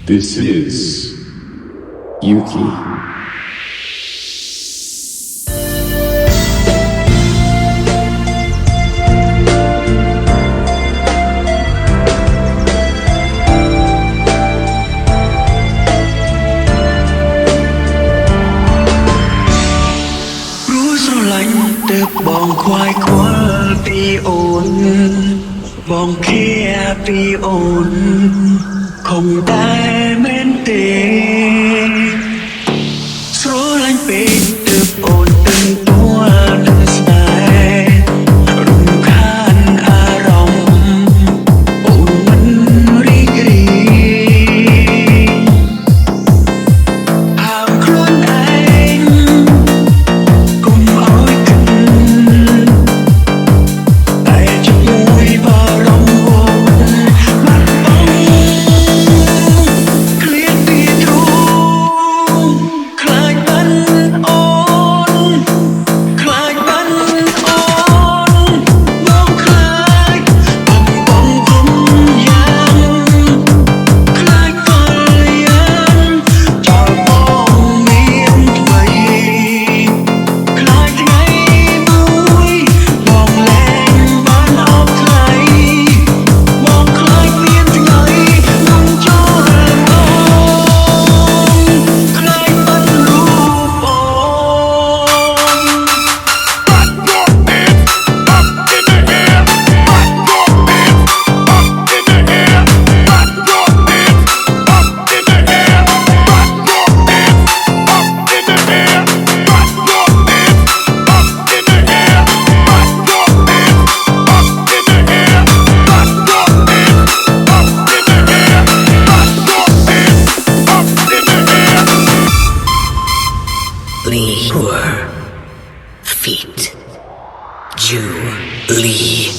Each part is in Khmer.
This is Yuki. ទឹកបងខ្វាយខ្វល់ពីអូនបងឃ្លាពីអូនคงតែមែនទេស្រឡាញ់ពេកទើបអូនដឹងតួនឹងស្នេហ៍រំខានអារម្មណ៍អូនមិនរីករាយហាមខ្លួនឯងកុំឲ្យគិតតែជាមួយបារម្ភអូនបាត់បង់ឃ្លាតពីទ្រូងខ្លាចបាត់អូនខ្លាចបាត់អូនបងខ្លាចបងគុំយ៉ាងខ្លាចកលយ៉ាងចោលបងមានថ្មីខ្លាចថ្ងៃមួយបងលែងបានអស់ថ្លៃបងខ្លាចមានថ្ងៃនឹងចូលអូនខ្លាចបាត់រូបអូន Lee feet Julie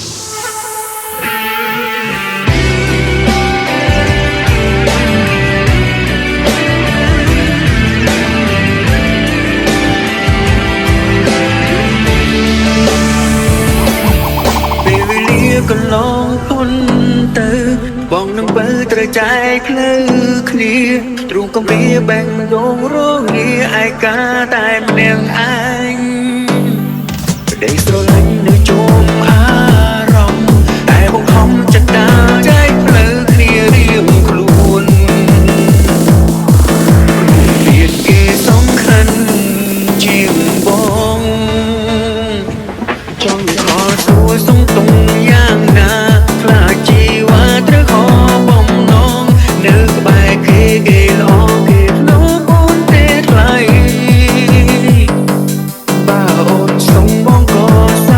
ពេលវេលាកន្លងพ้นទៅបងនឹងបើត្រូវចែកផ្លូវគ្នាទ្រូងកំពីបែងដងរងាឯកាតែម្នាក់ឯងប្តីស្រឡាញ់នៅជុំអារម្មណ៍តែបងខំចិត្តដាចែកផ្លូវគ្នារៀងខ្លួនទៀតគេសំខាន់ជាងបងចង់ខកសួរសុំទុំយ៉ាងណាខ្លាចជីវ៉ាត្រូវខកបំណងនៅក្បែរគេល្អគេក្នុងអូនទេថ្លៃបើអូនសុំបងក៏ស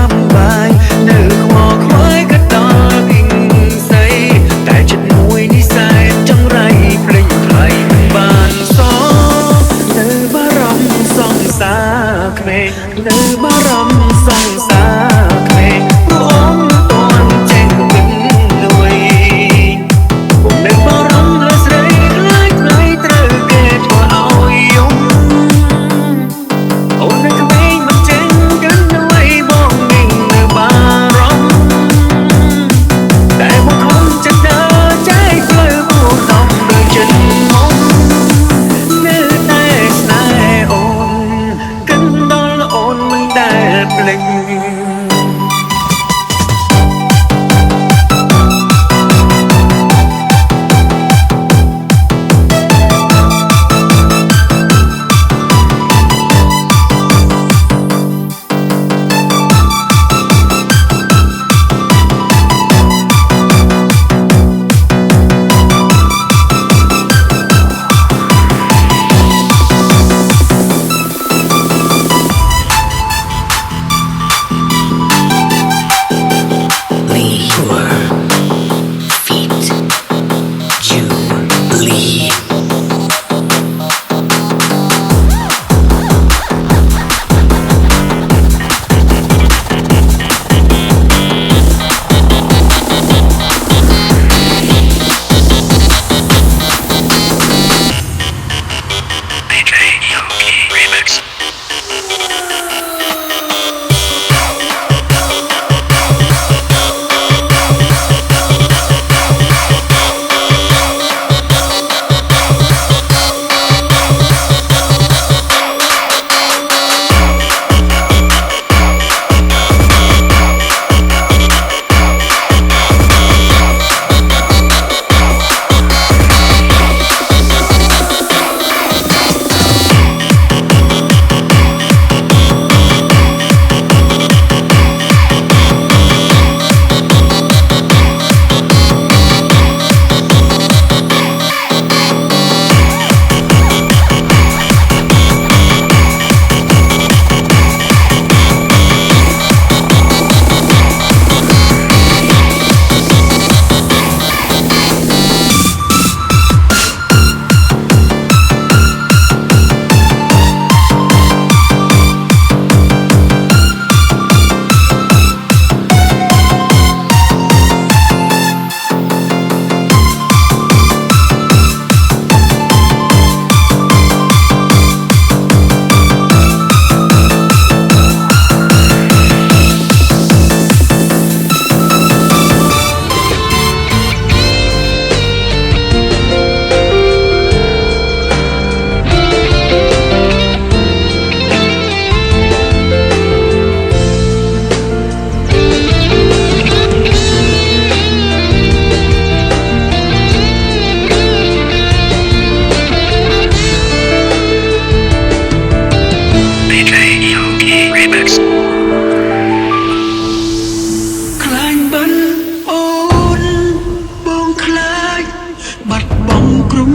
กรุง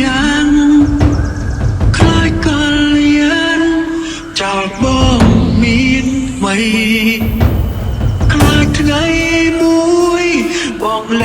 ยังคล้ายกันยันจากบ้องมีดไม่คล้ายไงมวยบอกแล